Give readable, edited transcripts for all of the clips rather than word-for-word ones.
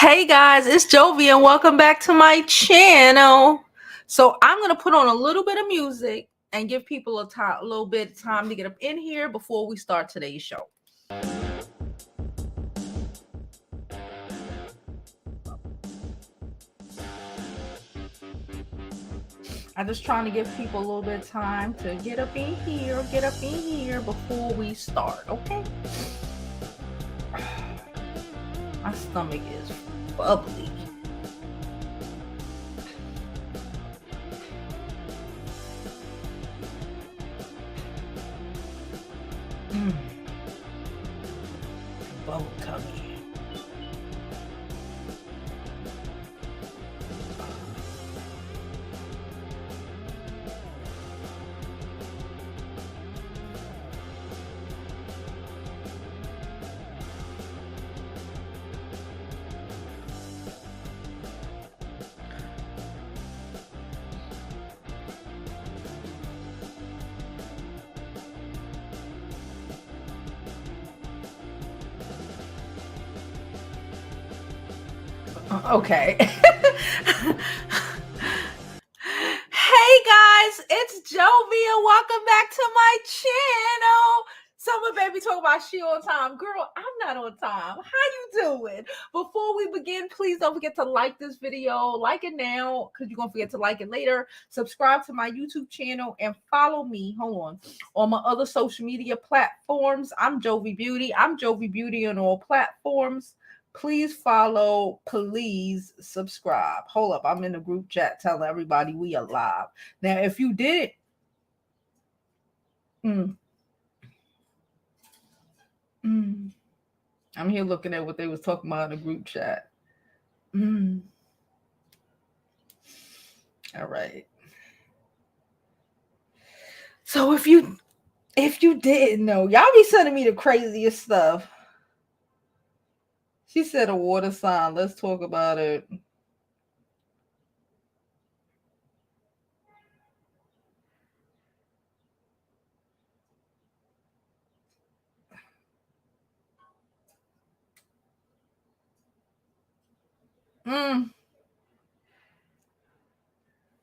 Hey guys, it's Jovi and welcome back to my channel. So I'm going to put on a little bit of music and give people a little bit of time to get up in here before we start today's show. I'm just trying to give people a little bit of time to get up in here before we start, okay? My stomach is bubbly. Bubble tummy. Okay. Hey guys, it's Jovi and welcome back to my channel. Summer baby talk about she on time. Girl, I'm not on time. How you doing? Before we begin, please don't forget to like this video. Like it now because you're going to forget to like it later. Subscribe to my YouTube channel and follow me, hold on my other social media platforms. I'm Jovi Beauty. I'm Jovi Beauty on all platforms. Please follow, please subscribe. Hold up, I'm in a group chat telling everybody we are live. Now, if you did, I'm here looking at what they was talking about in the group chat. All right. So if you didn't know, y'all be sending me the craziest stuff. She said a water sign. Let's talk about it.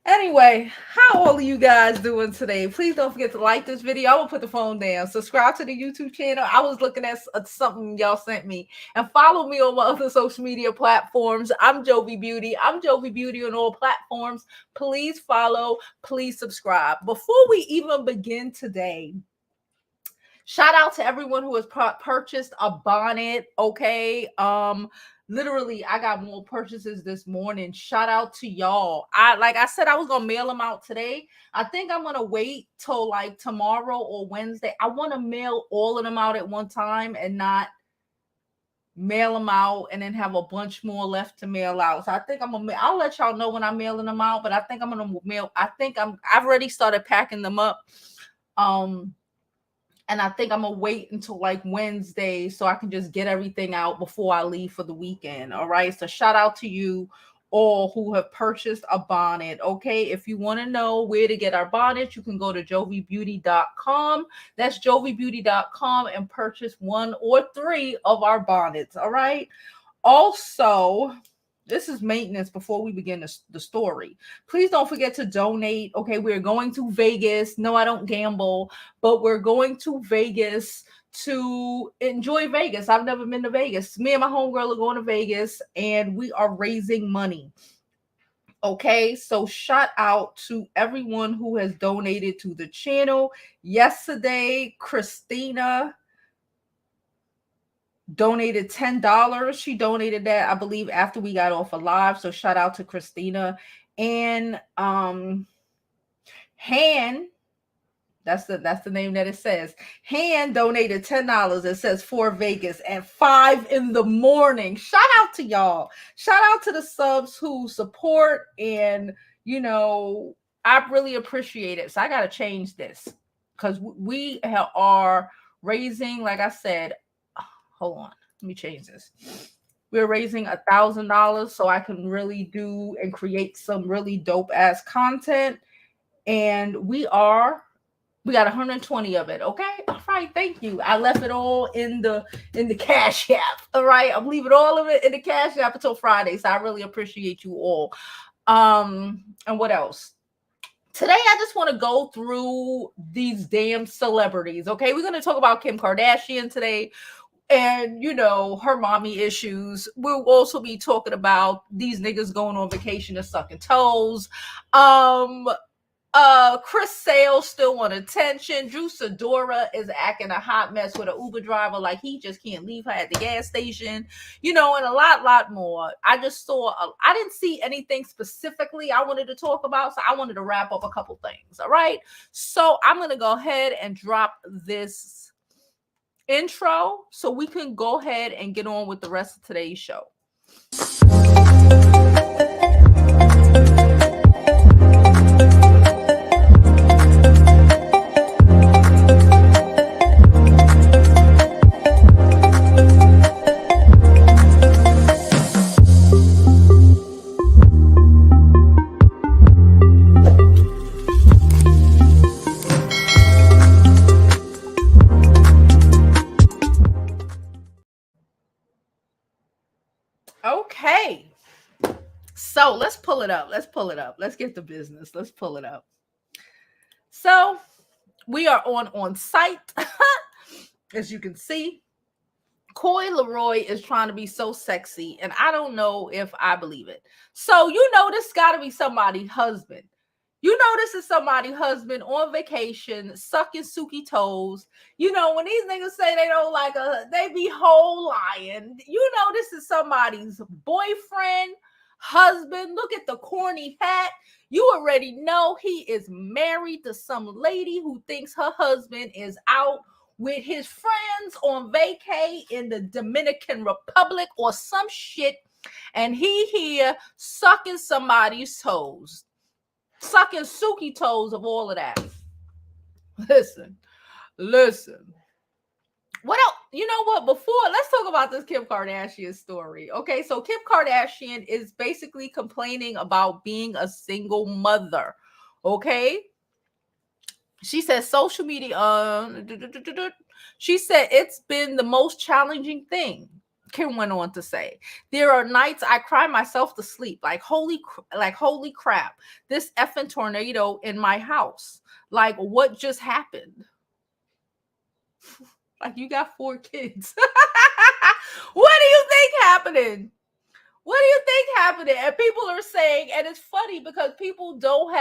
Anyway, how all of you guys doing today? Please don't forget to like this video. I will put the phone down. Subscribe to the YouTube channel. I was looking at something y'all sent me. And follow me on my other social media platforms. I'm Jovi Beauty. I'm Jovi Beauty on all platforms. Please follow. Please subscribe. Before we even begin today, shout out to everyone who has purchased a bonnet, okay? Literally, I got more purchases this morning. Shout out to y'all. Like I said, I was gonna mail them out today. I think I'm gonna wait till like tomorrow or Wednesday. I want to mail all of them out at one time and not mail them out and then have a bunch more left to mail out. So I think I'll let y'all know when I'm mailing them out, but I think I'm gonna mail. I've already started packing them up. And I think I'm going to wait until like Wednesday so I can just get everything out before I leave for the weekend. All right. So shout out to you all who have purchased a bonnet. Okay. If you want to know where to get our bonnets, you can go to jovibeauty.com. That's jovibeauty.com and purchase 1 or 3 of our bonnets. All right. Also, this is maintenance before we begin the story. Please don't forget to donate. Okay, we're going to Vegas. No, I don't gamble, but we're going to Vegas to enjoy Vegas. I've never been to Vegas. Me and my homegirl are going to Vegas and we are raising money. Okay, so shout out to everyone who has donated to the channel. Yesterday, Christina donated $10. She donated that, I believe, after we got off a live. So shout out to Christina. And Han, that's the name that it says. Han donated $10. It says for Vegas at 5 a.m. Shout out to y'all. Shout out to the subs who support, and I really appreciate it. So I gotta change this because we are raising, like I said. Hold on, let me change this. We're raising $1,000 so I can really do and create some really dope ass content. And we are We got 120 of it. Okay. All right. Thank you. I left it all in the Cash App. All right. I'm leaving all of it in the Cash App until Friday. So I really appreciate you all. And what else? Today, I just want to go through these damn celebrities. Okay. We're going to talk about Kim Kardashian today and her mommy issues. We'll also be talking about these niggas going on vacation and sucking toes. Chris Sale still want attention. Drew Sidora is acting a hot mess with an Uber driver, like he just can't leave her at the gas station, and a lot more. I just saw, I didn't see anything specifically I wanted to talk about, so I wanted to wrap up a couple things. All right, so I'm gonna go ahead and drop this intro so we can go ahead and get on with the rest of today's show. Okay. So let's pull it up. Let's get the business. Let's pull it up. So we are on site. As you can see, Coy Leroy is trying to be so sexy, and I don't know if I believe it. So this got to be somebody's husband. This is somebody's husband on vacation, sucking Suki toes. When these niggas say they don't like they be whole lying. This is somebody's boyfriend, husband. Look at the corny hat. You already know he is married to some lady who thinks her husband is out with his friends on vacay in the Dominican Republic or some shit, and he here sucking somebody's toes. Sucking Suki toes of all of that. Listen. What else? You know what? Let's talk about this Kim Kardashian story. Okay, so Kim Kardashian is basically complaining about being a single mother. Okay, she says social media. She said it's been the most challenging thing. Kim went on to say, there are nights I cry myself to sleep, like holy crap, this effing tornado in my house. Like, what just happened? Like, you got 4 kids. What do you think happening? And people are saying, and it's funny because people don't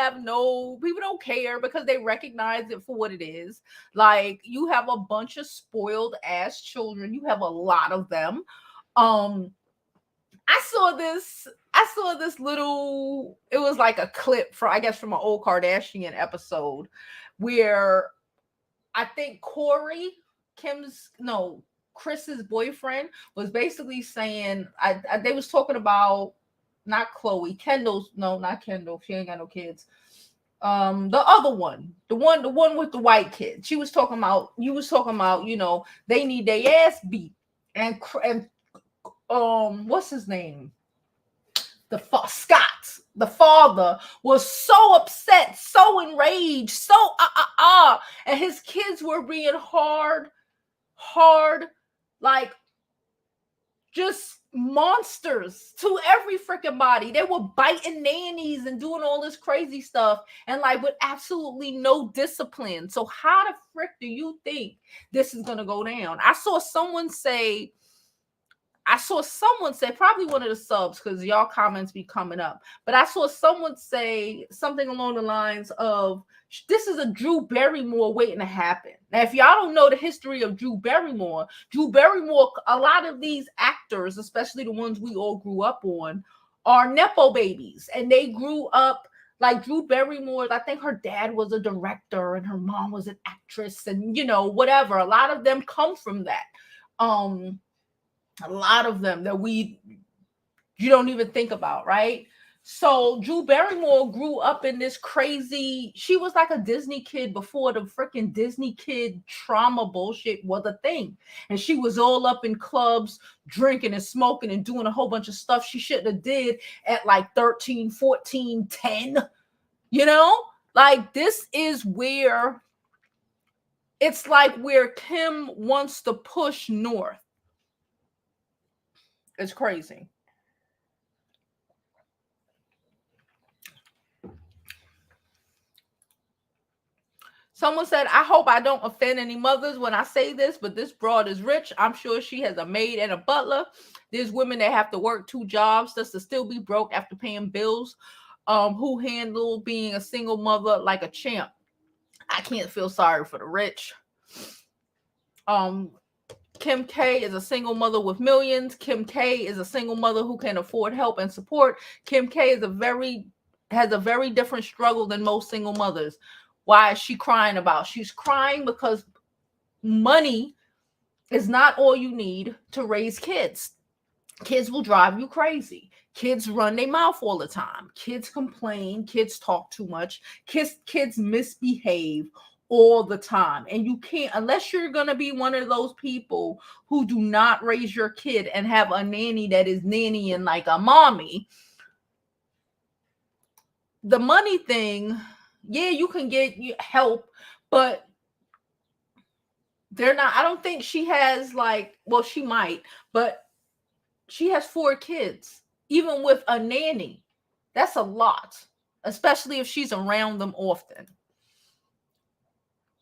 care because they recognize it for what it is. Like, you have a bunch of spoiled ass children. You have a lot of them. I saw this little, it was like a clip from an old Kardashian episode where I think Chris's boyfriend was basically saying, they was talking about not Khloe, not Kendall. She ain't got no kids. The other one, the one with the white kid. You was talking about, they need their ass beat. And what's his name? Scott, the father, was so upset, so enraged, and his kids were being hard, like just monsters to every freaking body. They were biting nannies and doing all this crazy stuff, and like with absolutely no discipline. So how the frick do you think this is gonna go down? I saw someone say, probably one of the subs, because y'all comments be coming up, but I saw someone say something along the lines of, this is a Drew Barrymore waiting to happen. Now, if y'all don't know the history of Drew Barrymore, a lot of these actors, especially the ones we all grew up on, are Nepo babies, and they grew up like Drew Barrymore. I think her dad was a director and her mom was an actress, and whatever. A lot of them come from that. A lot of them that you don't even think about, right? So Drew Barrymore grew up in this crazy, she was like a Disney kid before the freaking Disney kid trauma bullshit was a thing. And she was all up in clubs, drinking and smoking and doing a whole bunch of stuff she shouldn't have did at like 13, 14, 10. Like, this is where it's like where Kim wants to push north. It's crazy. Someone said, I hope I don't offend any mothers when I say this, but this broad is rich. I'm sure she has a maid and a butler. There's women that have to work 2 jobs just to still be broke after paying bills. Who handle being a single mother like a champ. I can't feel sorry for the rich. Kim K is a single mother with millions. Kim K is a single mother who can afford help and support. Kim K has a very different struggle than most single mothers. Why is she crying about? She's crying because money is not all you need to raise kids. Kids will drive you crazy. Kids run their mouth all the time. Kids complain. Kids talk too much. Kids misbehave all the time. And you can't, unless you're going to be one of those people who do not raise your kid and have a nanny that is nannying like a mommy. The money thing, yeah, you can get help, but they're not, I don't think she has well, she might, but she has 4 kids, even with a nanny. That's a lot, especially if she's around them often.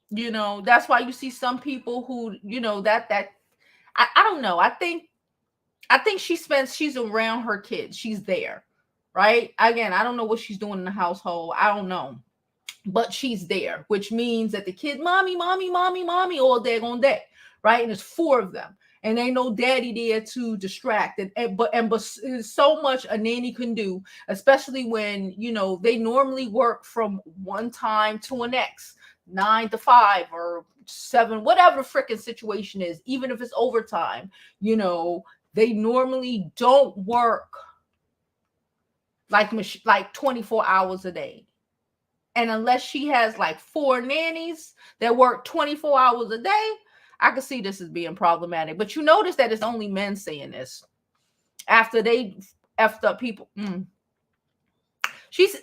That's why you see some people who, I don't know. I think she's around her kids. She's there, right? Again, I don't know what she's doing in the household. I don't know. But she's there, which means that the kid, mommy, mommy, mommy, mommy, all day on day, right? And there's 4 of them. And ain't no daddy there to distract. But there's so much a nanny can do, especially when, they normally work from one time to the next, 9 to 5 or 7, whatever freaking situation is, even if it's overtime, they normally don't work like 24 hours a day. And unless she has 4 nannies that work 24 hours a day, I can see this as being problematic. But you notice that it's only men saying this after they effed up people. This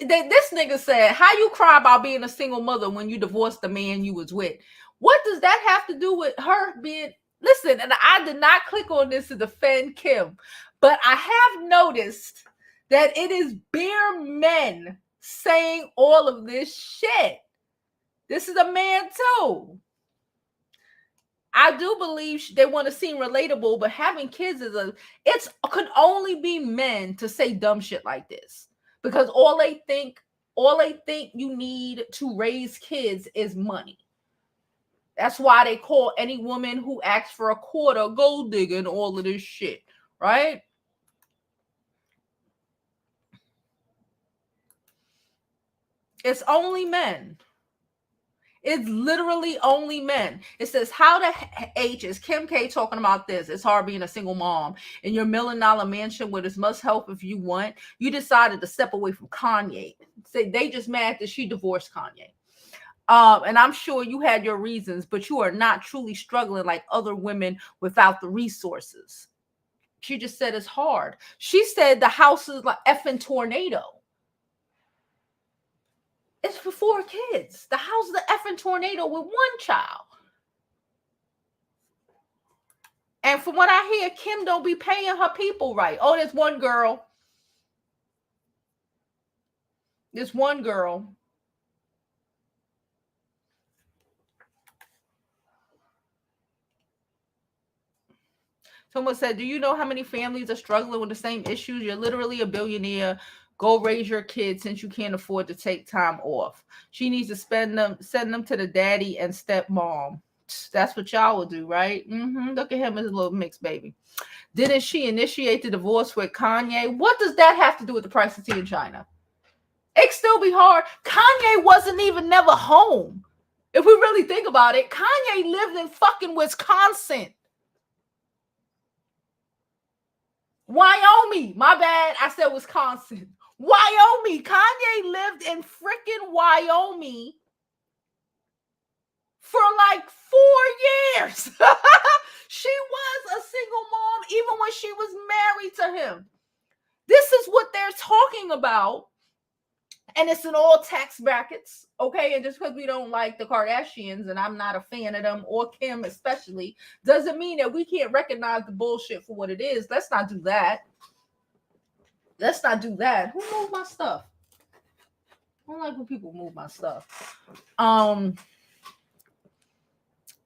nigga said, how you cry about being a single mother when you divorced the man you was with? What does that have to do with her being... Listen, and I did not click on this to defend Kim, but I have noticed that it is bare men saying all of this shit. This is a man too. I do believe they want to seem relatable, but having kids could only be men to say dumb shit like this, because all they think you need to raise kids is money. That's why they call any woman who asks for a quarter gold digger and all of this shit, right? It's only men. It's literally only men. It says, how the H is Kim K talking about this? It's hard being a single mom in your $1 million mansion where there's much help if you want. You decided to step away from Kanye. Say they just mad that she divorced Kanye. And I'm sure you had your reasons, but you are not truly struggling like other women without the resources. She just said it's hard. She said the house is like effing tornado. It's for 4 kids. The house is an effing tornado with 1 child. And from what I hear, Kim don't be paying her people right. Oh, there's one girl. There's one girl. Someone said, do you know how many families are struggling with the same issues? You're literally a billionaire. Go raise your kids since you can't afford to take time off. She needs to send them to the daddy and stepmom. That's what y'all will do, right? Look at him as a little mixed baby. Didn't she initiate the divorce with Kanye? What does that have to do with the price of tea in China? It still be hard. Kanye wasn't even never home. If we really think about it, Kanye lived in fucking Wisconsin. Wyoming. My bad. I said Wisconsin. Wyoming. Kanye lived in freaking Wyoming for 4 years. She was a single mom even when she was married to him. This is what they're talking about. And it's in all tax brackets, okay? And just because we don't like the Kardashians, and I'm not a fan of them, or Kim especially, doesn't mean that we can't recognize the bullshit for what it is. Let's not do that. Let's not do that. Who moved my stuff? I don't like when people move my stuff.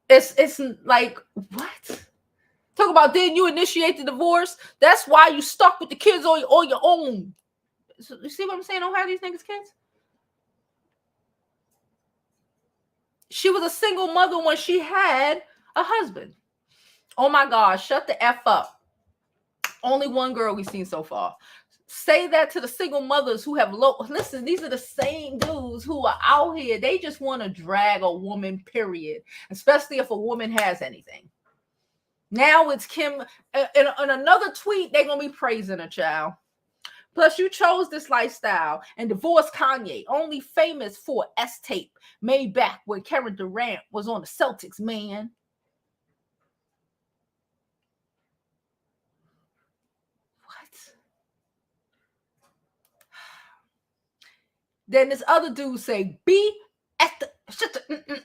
It's like, what? Talk about, then you initiate the divorce. That's why you stuck with the kids on your own. So, you see what I'm saying? Don't have these niggas kids. She was a single mother when she had a husband. Oh my God, shut the F up. Only one girl we've seen so far. Say that to the single mothers who have listen, these are the same dudes who are out here. They just want to drag a woman, period. Especially if a woman has anything. Now it's Kim. In another tweet, they're going to be praising a child. Plus, you chose this lifestyle and divorced Kanye, only famous for S-tape made back when Kevin Durant was on the Celtics, man. What? Then this other dude say, be at the...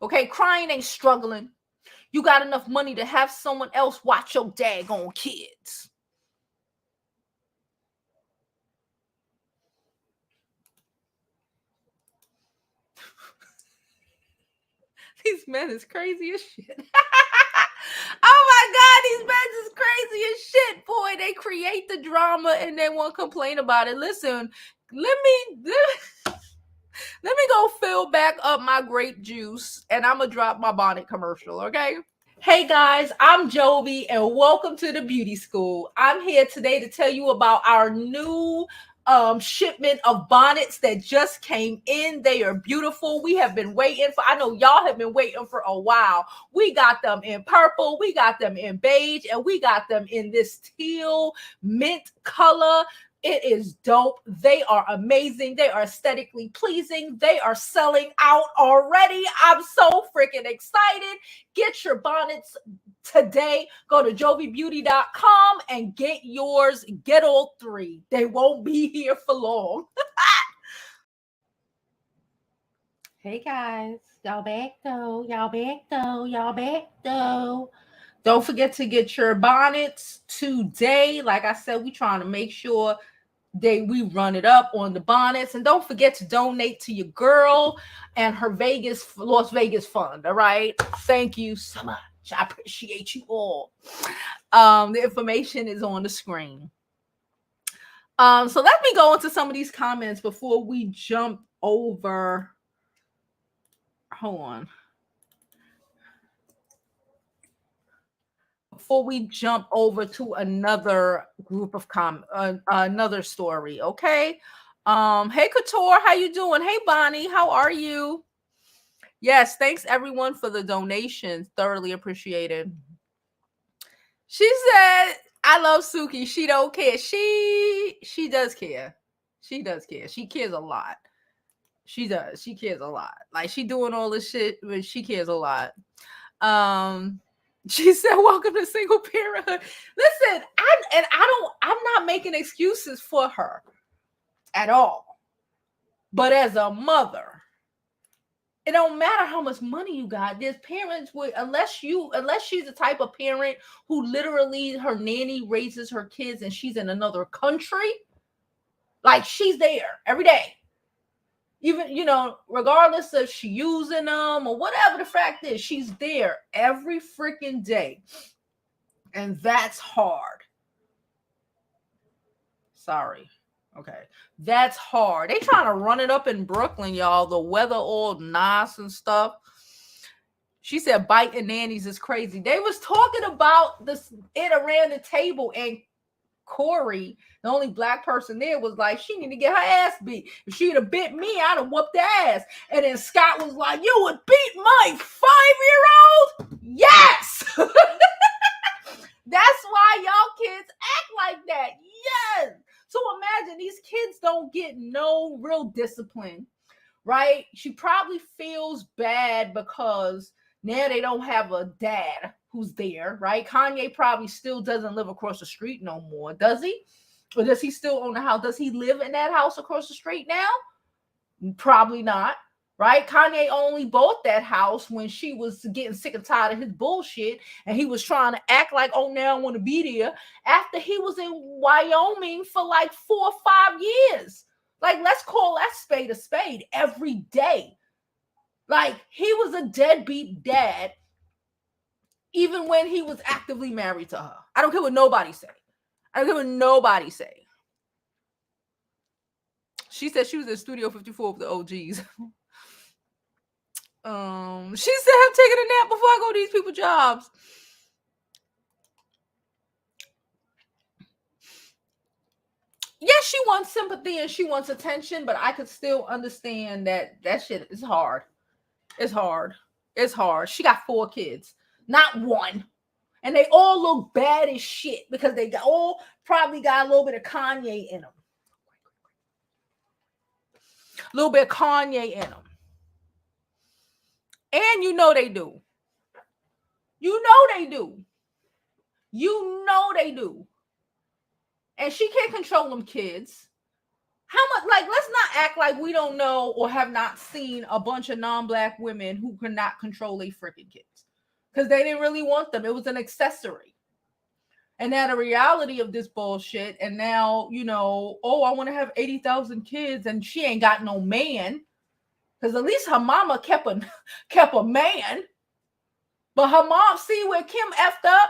Okay, crying ain't struggling. You got enough money to have someone else watch your daggone kids. These men is crazy as shit. Oh my God, these men is crazy as shit. Boy, they create the drama and they won't complain about it. Listen, let me go fill back up my grape juice and I'm gonna drop my Bonnet commercial, okay? Hey guys, I'm Jovi and welcome to the beauty school. I'm here today to tell you about our new shipment of bonnets that just came in. They are beautiful. We have been waiting for, I know y'all have been waiting for a while. We got them in purple, we got them in beige, and we got them in this teal mint color. It is dope. They are amazing. They are aesthetically pleasing. They are selling out already. I'm so freaking excited. Get your bonnets today. Go to jovibeauty.com and get yours. Get all three. They won't be here for long. Hey guys, y'all back though. Y'all back though. Y'all back though. Don't forget to get your bonnets today. Like I said, we trying to make sure we run it up on the bonnets. And don't forget to donate to your girl and her Las Vegas fund. All right. Thank you so much. I appreciate you all. The information is on the screen. So let me go into some of these comments before we jump over. Hold on. Before we jump over to another group of another story, okay? Hey Couture, how you doing? Hey Bonnie, how are you? Yes, thanks everyone for the donations. Thoroughly appreciated. She said, I love Suki. She don't care. She does care. She does care. She cares a lot. She does. She cares a lot. Like she doing all this shit, but she cares a lot. She said, welcome to single parenthood. Listen, I'm not making excuses for her at all. But as a mother, it don't matter how much money you got. There's parents unless she's the type of parent who literally her nanny raises her kids and she's in another country, like she's there every day. Even, regardless of she using them or whatever the fact is, she's there every freaking day. And that's hard. Sorry. Okay. That's hard. They trying to run it up in Brooklyn, y'all. The weather all nice and stuff. She said biting nannies is crazy. They was talking about it around the table, and Corey, the only black person there, was like, she need to get her ass beat. If she'd have bit me, I'd have whooped her ass. And then Scott was like, you would beat my 5-year-old? Yes! That's why y'all kids act like that. Yes! So imagine these kids don't get no real discipline, right? She probably feels bad because now they don't have a dad who's there, right? Kanye probably still doesn't live across the street no more, does he? Or does he still own the house? Does he live in that house across the street now? Probably not. Right? Kanye only bought that house when she was getting sick and tired of his bullshit, and he was trying to act like, oh, now I want to be there, after he was in Wyoming for like 4 or 5 years. Like, let's call that spade a spade every day. Like, he was a deadbeat dad even when he was actively married to her. I don't care what nobody say. I don't care what nobody say. She said she was in Studio 54 with the OGs. She said, I'm taking a nap before I go to these people's jobs. Yes, she wants sympathy and she wants attention, but I could still understand that shit is hard. It's hard. It's hard. She got 4 kids, not 1. And they all look bad as shit because they all probably got a little bit of Kanye in them. A little bit of Kanye in them. And you know they do. You know they do. You know they do. And she can't control them kids. How much, like, let's not act like we don't know or have not seen a bunch of non-black women who cannot control their freaking kids. Because they didn't really want them. It was an accessory. And now the reality of this bullshit, and now, you know, oh, I want to have 80,000 kids, and she ain't got no man. Because at least her mama kept a man. But her mom, see where Kim effed up?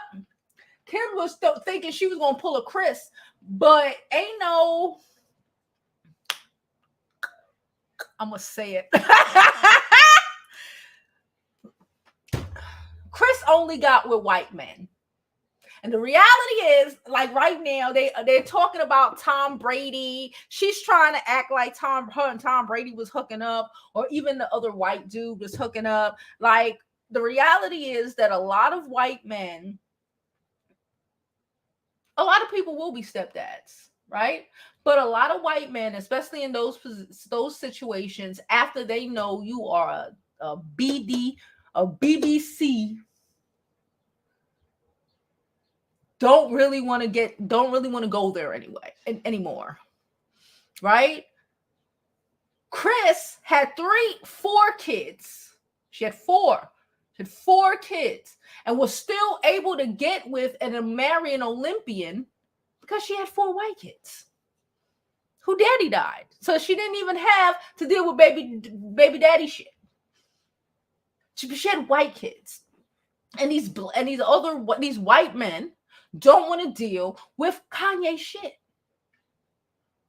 Kim was still thinking she was going to pull a Chris, but ain't no, I'm going to say it. Chris only got with white men. And the reality is, like right now, they're talking about Tom Brady. She's trying to act like her and Tom Brady was hooking up, or even the other white dude was hooking up. Like, the reality is that a lot of white men, a lot of people will be stepdads, right? But a lot of white men, especially in those situations, after they know you are a BBC, don't really want to go there anymore, right? Chris had 4 kids. She had 4 kids, and was still able to get with and marry an Olympian because she had 4 white kids who daddy died. So she didn't even have to deal with baby daddy shit. She had white kids. And these white men don't want to deal with Kanye shit.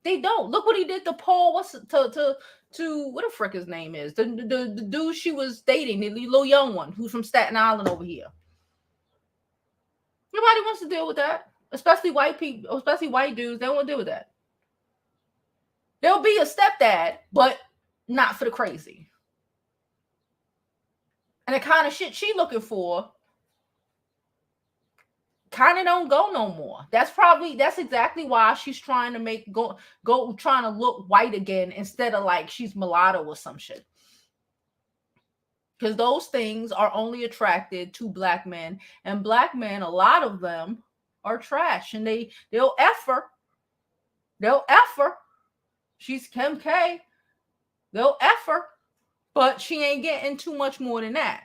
They don't. Look what he did to Paul. To what the frick his name is? The dude she was dating, the little young one who's from Staten Island over here. Nobody wants to deal with that, especially white people, especially white dudes. They don't want to deal with that. There'll be a stepdad, but not for the crazy. And the kind of shit she looking for kind of don't go no more. That's exactly why she's trying to trying to look white again instead of like she's mulatto or some shit. Because those things are only attracted to black men, and black men, a lot of them are trash, and they'll F her. She's Kim K. They'll F her, but she ain't getting too much more than that.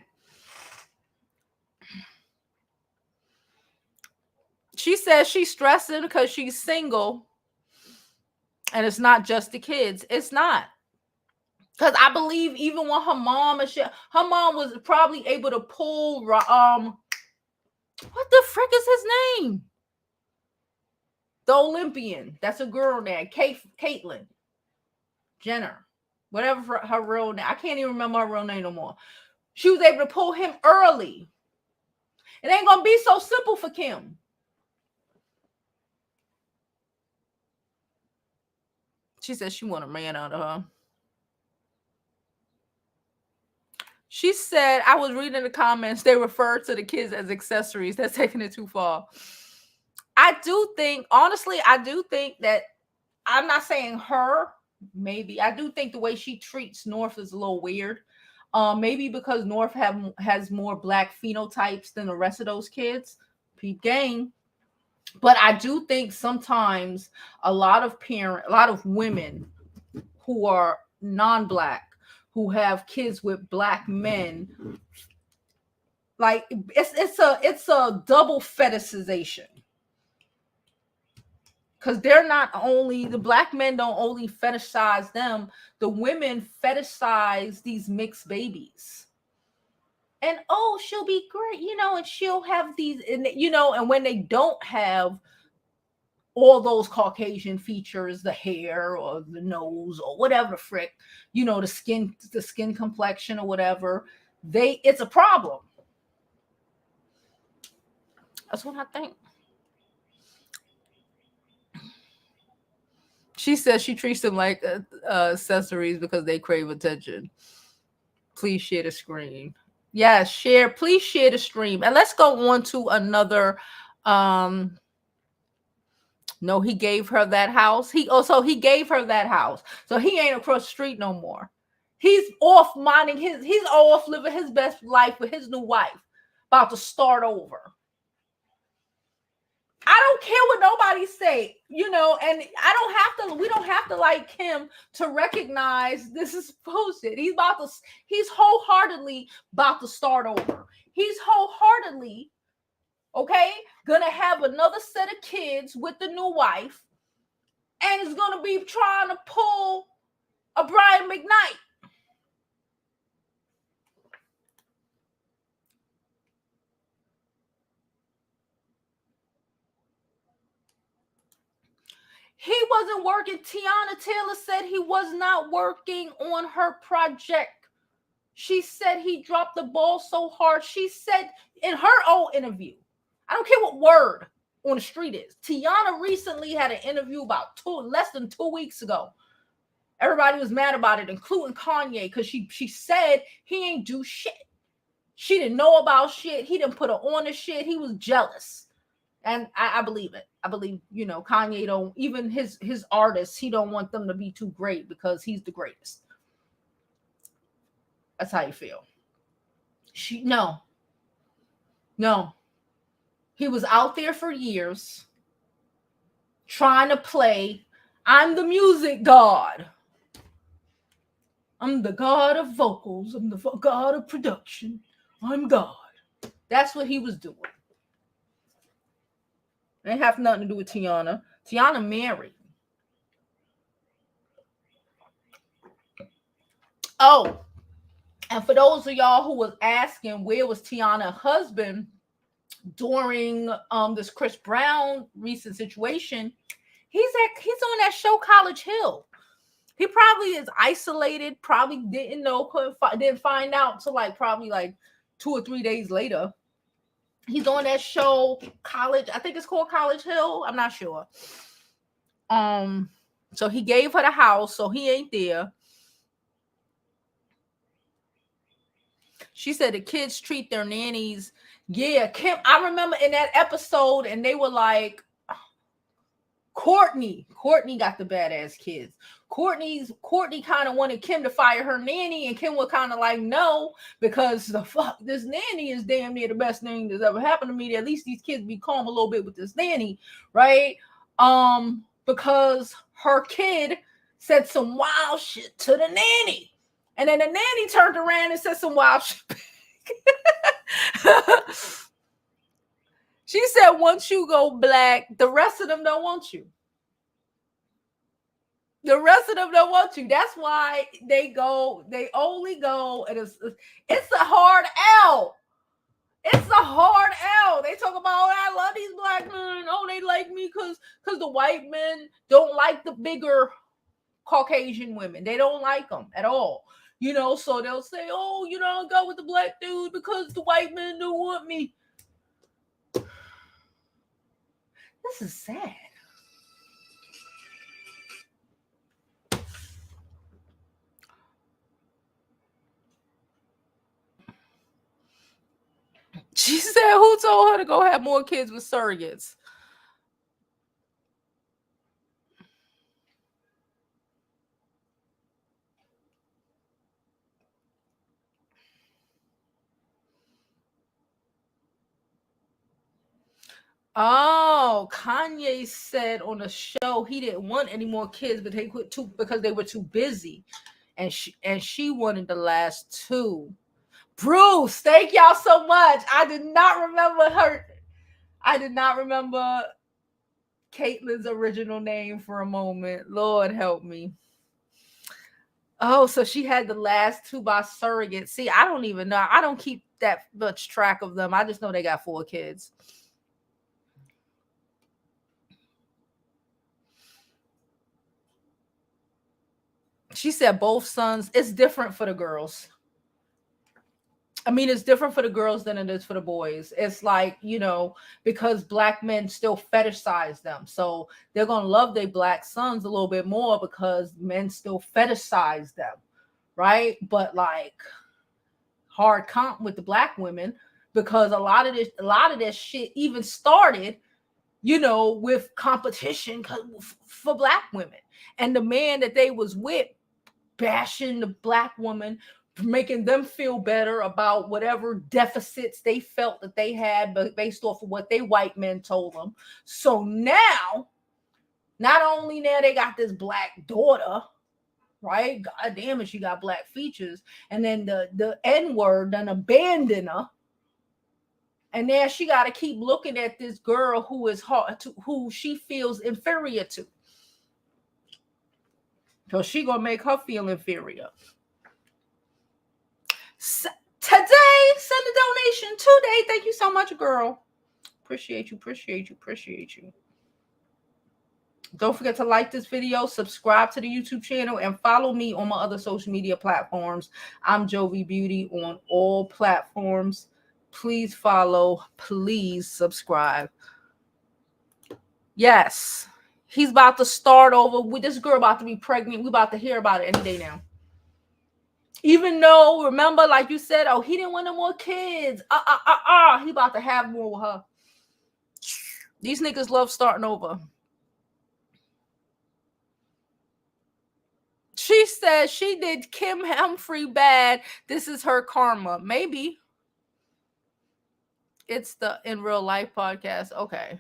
She says she's stressing because she's single, and it's not just the kids. It's not. Because I believe even when her mom was probably able to pull, what the frick is his name? The Olympian. That's a girl now. Caitlyn Jenner. Whatever her real name. I can't even remember her real name no more. She was able to pull him early. It ain't going to be so simple for Kim. She said she want a man out of her. She said, I was reading the comments, they refer to the kids as accessories. That's taking it too far. I do think that, I'm not saying her, maybe. I do think the way she treats North is a little weird. Maybe because North has more black phenotypes than the rest of those kids. Peep game. But I do think sometimes a lot of women who are non-black, who have kids with black men, like it's a double fetishization, because they're not only, the black men don't only fetishize them, the women fetishize these mixed babies. And oh, she'll be great, and she'll have these, and and when they don't have all those Caucasian features, the hair or the nose or whatever the frick, the skin complexion or whatever, it's a problem. That's what I think. She says she treats them like accessories because they crave attention. Please share the screen. Yes, share. Please share the stream. And let's go on to another. Um, no, he gave her that house. He gave her that house. So he ain't across the street no more. He's off minding he's off living his best life with his new wife, about to start over. I don't care what nobody say, and we don't have to like him to recognize this is bullshit. He's wholeheartedly about to start over. He's wholeheartedly, okay, gonna have another set of kids with the new wife, and is gonna be trying to pull a Brian McKnight. He wasn't working. Tiana Taylor said he was not working on her project. She said he dropped the ball so hard. She said in her own interview, I don't care what word on the street is. Tiana recently had an interview about less than 2 weeks ago. Everybody was mad about it, including Kanye, because she said he ain't do shit. She didn't know about shit. He didn't put her on the shit. He was jealous. And I believe it. I believe, Kanye don't, even his artists, he don't want them to be too great because he's the greatest. That's how you feel. No. He was out there for years trying to play, I'm the music god. I'm the god of vocals. I'm the god of production. I'm God. That's what he was doing. It have nothing to do with Tiana. Tiana married. Oh, and for those of y'all who was asking where was Tiana's husband during this Chris Brown recent situation, he's on that show College Hill. He probably is isolated, probably didn't know, didn't find out till probably 2 or 3 days later. He's on that show College, I think it's called College Hill. I'm not sure. So he gave her the house, so he ain't there. She said the kids treat their nannies. Yeah, Kim, I remember in that episode, and they were like, Courtney got the badass kids. Courtney kind of wanted Kim to fire her nanny, and Kim was kind of like, no, because the fuck, this nanny is damn near the best thing that's ever happened to me. At least these kids be calm a little bit with this nanny, right? Because her kid said some wild shit to the nanny, and then the nanny turned around and said some wild shit back. She said, once you go black, the rest of them don't want you. The rest of them don't want you. That's why they only go, and it's a hard L. It's a hard L. They talk about, oh, I love these black men. Oh, they like me because the white men don't like the bigger Caucasian women. They don't like them at all. So they'll say, oh, I'll go with the black dude because the white men don't want me. This is sad. She said, who told her to go have more kids with surrogates? Oh, Kanye said on the show he didn't want any more kids, but they quit too because they were too busy, and she wanted the last two. Bruce, thank y'all so much. I did not remember her. I did not remember Caitlyn's original name for a moment. Lord help me. Oh, so she had the last two by surrogate. See, I don't even know. I don't keep that much track of them. I just know they got 4 kids. She said both sons. It's different for the girls. I mean, it's different for the girls than it is for the boys. It's like, because black men still fetishize them. So they're going to love their black sons a little bit more because men still fetishize them. Right. But like hard comp with the black women, because a lot of this shit even started, with competition for black women. And the man that they was with bashing the black woman, making them feel better about whatever deficits they felt that they had, but based off of what they white men told them. So now, not only now they got this black daughter, right? God damn it, she got black features, and then the N word done abandoned her, and now she got to keep looking at this girl who is hard to, who she feels inferior to, so she gonna make her feel inferior. Today, send a donation today. Thank you so much, girl. Appreciate you. Don't forget to like this video, subscribe to the YouTube channel, and follow me on my other social media platforms. I'm Jovi Beauty on all platforms. Please follow, please subscribe. Yes, he's about to start over with this girl about to be pregnant. We about to hear about it any day now. Even though, remember, like you said, oh, he didn't want no more kids. He about to have more with her. These niggas love starting over. She said she did Kim Humphrey bad. This is her karma. Maybe. It's the In Real Life podcast. Okay.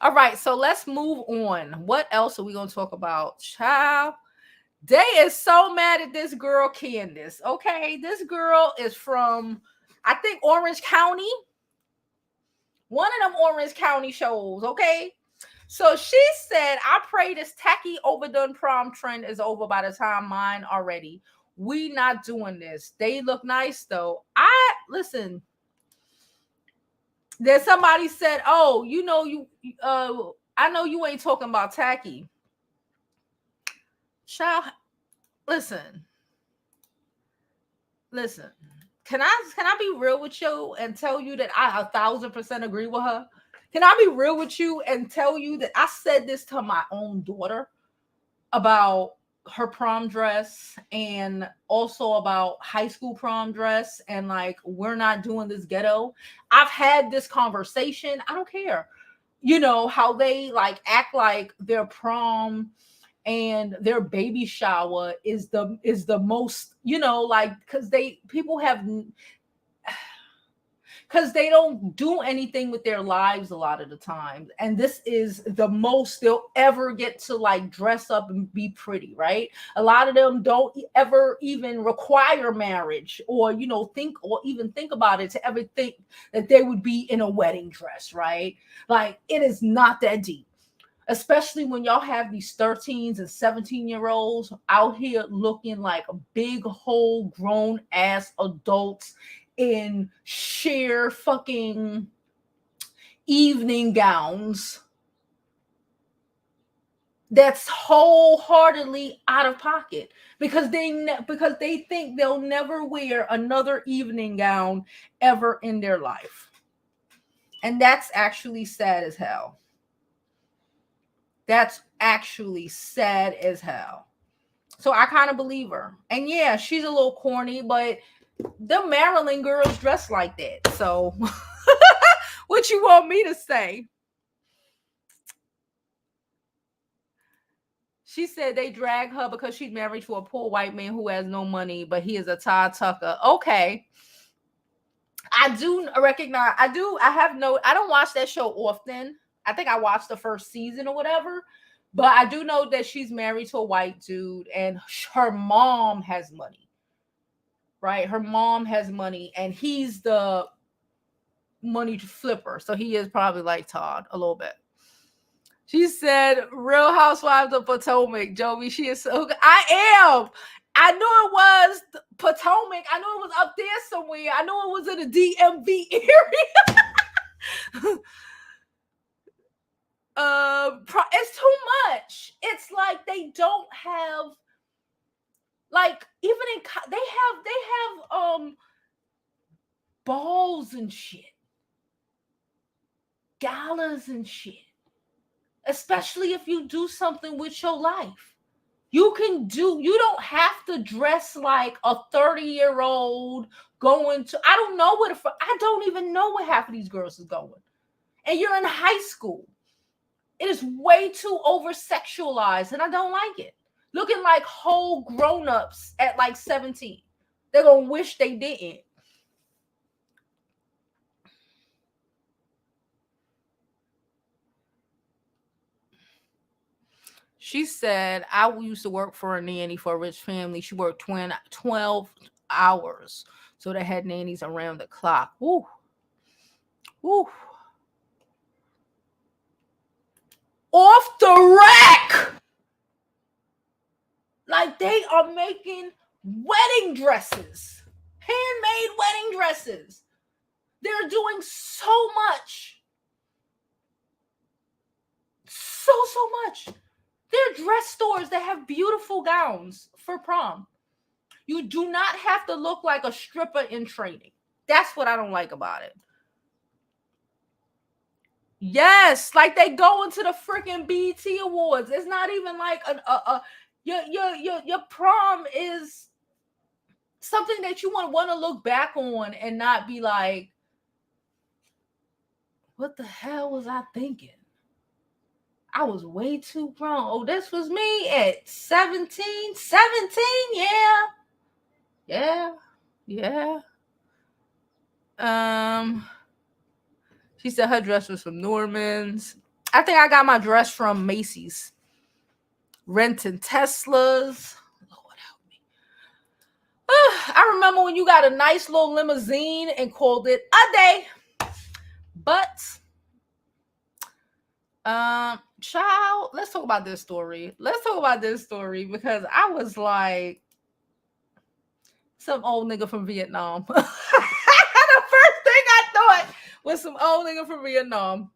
All right, so let's move on. What else are we going to talk about? Child, they is so mad at this girl, Candace. Okay, this girl is from, I think, Orange County. One of them Orange County shows, okay? So she said, I pray this tacky, overdone prom trend is over by the time mine already. We not doing this. They look nice, though. Listen. Then somebody said, oh, I know you ain't talking about tacky. Child, listen. Can I be real with you and tell you that I 1,000% agree with her? Can I be real with you and tell you that I said this to my own daughter about her prom dress, and also about high school prom dress, and like, we're not doing this ghetto. I've had this conversation. I don't care. How they like act like their prom and their baby shower is the most, like, because they don't do anything with their lives a lot of the time. And this is the most they'll ever get to like dress up and be pretty, right? A lot of them don't ever even require marriage, or, think about it to ever think that they would be in a wedding dress, right? Like, it is not that deep. Especially when y'all have these 13s and 17-year-olds out here looking like big whole grown ass adults in sheer fucking evening gowns that's wholeheartedly out of pocket, because they think they'll never wear another evening gown ever in their life. And that's actually sad as hell. That's actually sad as hell. So I kind of believe her. And yeah, she's a little corny, but the Maryland girls dress like that. So what you want me to say? She said they drag her because she's married to a poor white man who has no money, but he is a Todd Tucker. Okay. I do recognize. I don't watch that show often. I think I watched the first season or whatever. But I do know that she's married to a white dude, and her mom has money. Right? Her mom has money, and he's the money flipper. So he is probably like Todd a little bit. She said, Real Housewives of Potomac, Jovi. She is so good. I am. I knew it was Potomac. I knew it was up there somewhere. I knew it was in the DMV area. It's too much. It's like they don't have, like, even in they have balls and shit, galas and shit. Especially if you do something with your life. You don't have to dress like a 30-year-old going to, I don't even know where half of these girls is going. And you're in high school. It is way too over-sexualized, and I don't like it. Looking like whole grown-ups at like 17. They're going to wish they didn't. She said, I used to work for a nanny for a rich family. She worked 12 hours. So they had nannies around the clock. Woo. Woo. Off the rack. Like they are making wedding dresses. Handmade wedding dresses. They're doing so much. So much. There are dress stores that have beautiful gowns for prom. You do not have to look like a stripper in training. That's what I don't like about it. Yes, like they go into the freaking BET Awards. It's not even like your prom is something that you want to look back on and not be like, what the hell was I thinking? I was way too grown. Oh, this was me at 17. 17, yeah. She said her dress was from Norman's. I think I got my dress from Macy's. Renting Teslas. Lord help me. I remember when you got a nice little limousine and called it a day. But child, let's talk about this story. Because I was like some old nigga from Vietnam. The first thing I thought was some old nigga from Vietnam.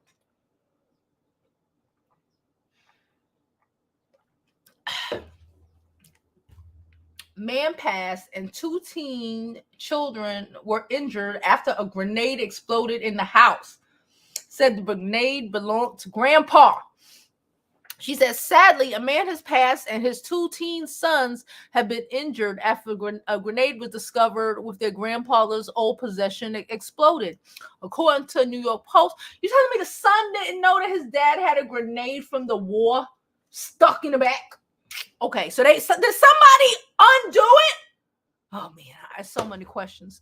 Man passed and 2 teen children were injured after a grenade exploded in the house. Said the grenade belonged to grandpa. She says, sadly, a man has passed and his 2 teen sons have been injured after a grenade was discovered with their grandfather's old possession exploded. According to New York Post, you telling me the son didn't know that his dad had a grenade from the war stuck in the back? Okay, so did somebody undo it? Oh, man, I have so many questions.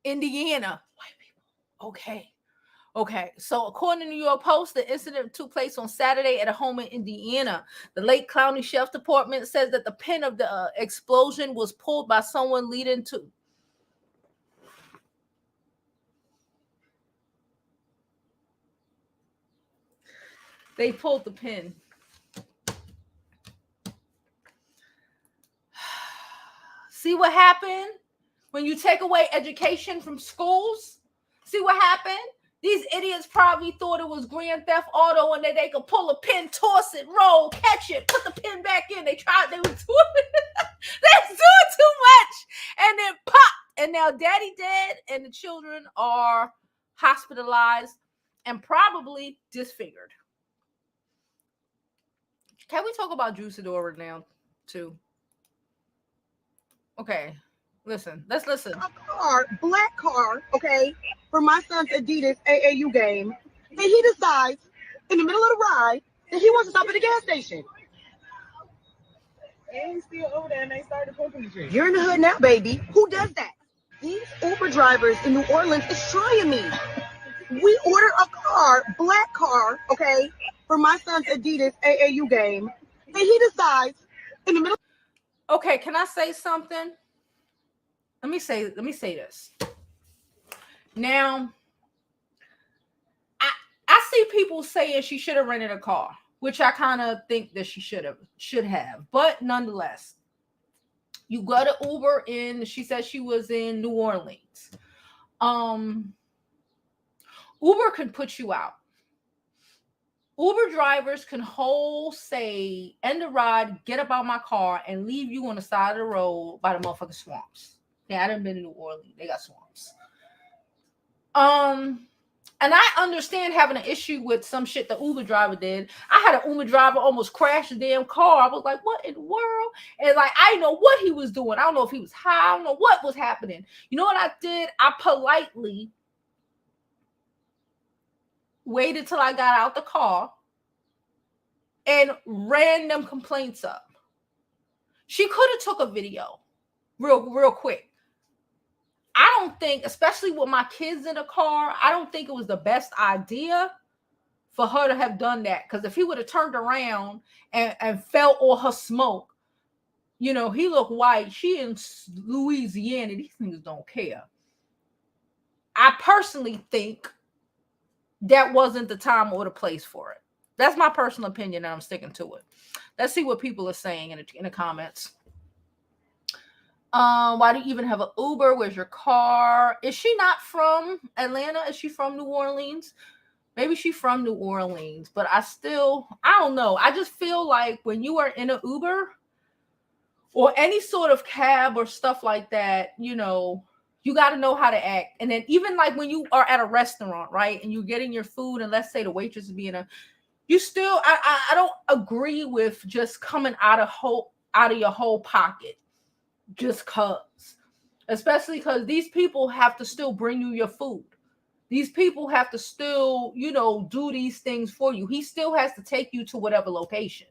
Indiana. White people. Okay, so according to New York Post, the incident took place on Saturday at a home in Indiana. The Lake County Sheriff's Department says that the pin of the explosion was pulled by someone leading to... They pulled the pin. See what happened when you take away education from schools? See what happened? These idiots probably thought it was Grand Theft Auto and that they could pull a pin, toss it, roll, catch it, put the pin back in. They were doing too much. And then pop. And now daddy dead and the children are hospitalized and probably disfigured. Can we talk about Juicadora now too? Okay. Listen, let's listen. Black car, okay, for my son's Adidas AAU game. And he decides in the middle of the ride that he wants to stop at the gas station. And he's still over there and they started pumping the shit. You're in the hood now, baby. Who does that? These Uber drivers in New Orleans is trying me. We ordered a car, black car, okay, for my son's Adidas AAU game. And he decides in the middle. Okay, can I say something? Let me say this. Now, I see people saying she should have rented a car, which I kind of think that she should have. But nonetheless, you got to Uber in. She said she was in New Orleans. Uber can put you out. Uber drivers can end the ride, get up out my car, and leave you on the side of the road by the motherfucking swamps. Yeah, I done been in New Orleans. They got swamps. And I understand having an issue with some shit the Uber driver did. I had an Uber driver almost crash the damn car. I was like, what in the world? And like, I didn't know what he was doing. I don't know if he was high. I don't know what was happening. You know what I did? I politely waited till I got out the car and ran them complaints up. She could have took a video real quick. I don't think, especially with my kids in the car, I don't think it was the best idea for her to have done that. Because if he would have turned around and felt all her smoke, you know, he looked white. She in Louisiana. These niggas don't care. I personally think that wasn't the time or the place for it. That's my personal opinion, and I'm sticking to it. Let's see what people are saying in the comments. Why do you even have an Uber? Where's your car? Is she not from Atlanta? Is she from New Orleans? Maybe she's from New Orleans, but I don't know. I just feel like when you are in an Uber or any sort of cab or stuff like that, you know, you got to know how to act. And then even like when you are at a restaurant, right, and you're getting your food, and let's say the waitress is being I don't agree with just coming out of your whole pocket. Just cause, especially because these people have to still bring you your food. These people have to still, you know, do these things for you. He still has to take you to whatever location.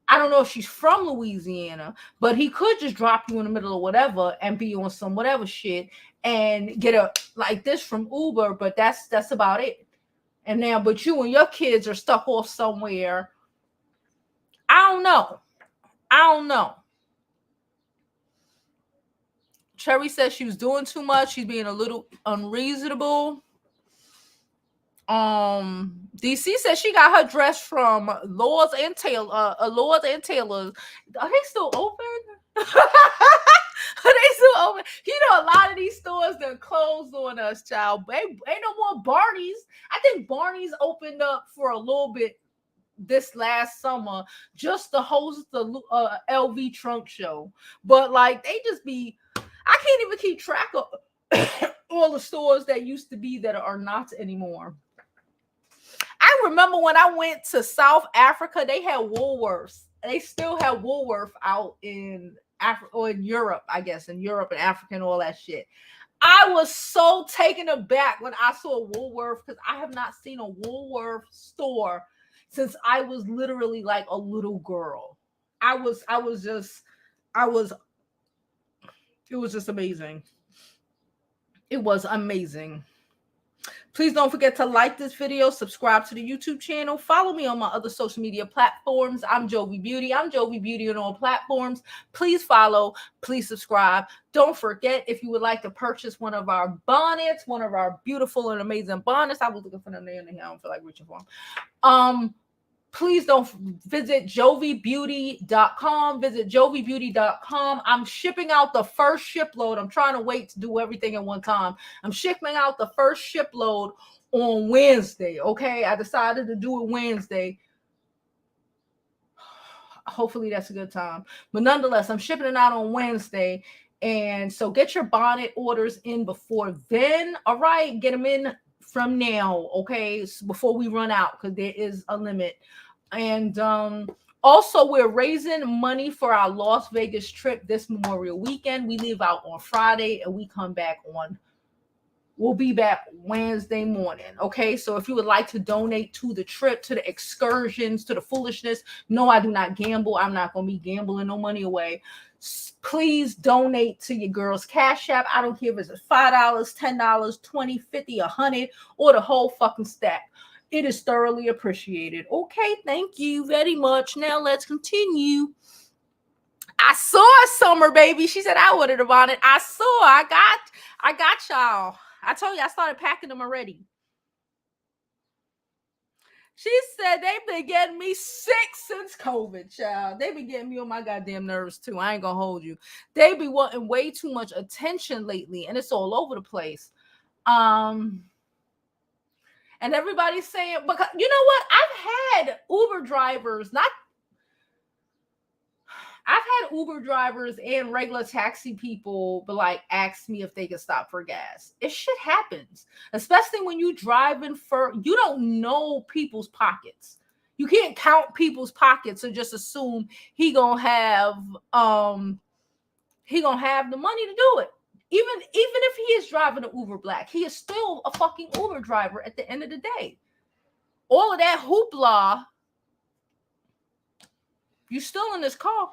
I don't know if she's from Louisiana, but he could just drop you in the middle of whatever and be on some whatever shit and get a like this from Uber, but that's about it. And now, but you and your kids are stuck off somewhere. I don't know. Cherry says she was doing too much. She's being a little unreasonable. DC says she got her dress from Lords and Taylor. Lords and Taylor's. Are they still open? Are they still open? You know, a lot of these stores done closed on us, child. Ain't no more Barney's. I think Barney's opened up for a little bit this last summer just to host the LV trunk show. But like they just be, I can't even keep track of all the stores that used to be that are not anymore. I remember when I went to South Africa, they had Woolworths. They still have Woolworth out in Africa or in Europe, I guess, in Europe and Africa and all that shit. I was so taken aback when I saw Woolworth because I have not seen a Woolworth store since I was literally like a little girl. It was just amazing. It was amazing. Please don't forget to like this video, subscribe to the YouTube channel, follow me on my other social media platforms. I'm Jovi Beauty. I'm Jovi Beauty on all platforms. Please follow, please subscribe. Don't forget, if you would like to purchase one of our bonnets, one of our beautiful and amazing bonnets. I was looking for them there and I don't feel like reaching for them. Please don't visit jovibeauty.com. Visit jovibeauty.com. I'm shipping out the first shipload. I'm trying to wait to do everything at one time. I'm shipping out the first shipload on Wednesday. Okay, I decided to do it Wednesday. Hopefully that's a good time. But nonetheless, I'm shipping it out on Wednesday. And so get your bonnet orders in before then. All right, get them in from now, okay, before we run out, because there is a limit. And also, we're raising money for our Las Vegas trip this Memorial weekend. We leave out on Friday and we come back we'll be back Wednesday morning, okay? So if you would like to donate to the trip, to the excursions, to the foolishness, no, I do not gamble. I'm not going to be gambling no money away. Please donate to your girl's Cash App. I don't care if it's $5, $10, $20, $50, $100, or the whole fucking stack. It is thoroughly appreciated. Okay, thank you very much. Now let's continue. I saw Summer, baby. She said I ordered a bonnet. I got y'all. I told you I started packing them already. She said they've been getting me sick since COVID, child. They been getting me on my goddamn nerves too. I ain't gonna hold you. They be wanting way too much attention lately, and it's all over the place. And everybody's saying, because you know what? I've had Uber drivers and regular taxi people but like ask me if they can stop for gas. It shit happens, especially when you driving you don't know people's pockets. You can't count people's pockets and just assume he gonna have the money to do it. Even if he is driving an Uber Black, he is still a fucking Uber driver at the end of the day. All of that hoopla, you still in this car.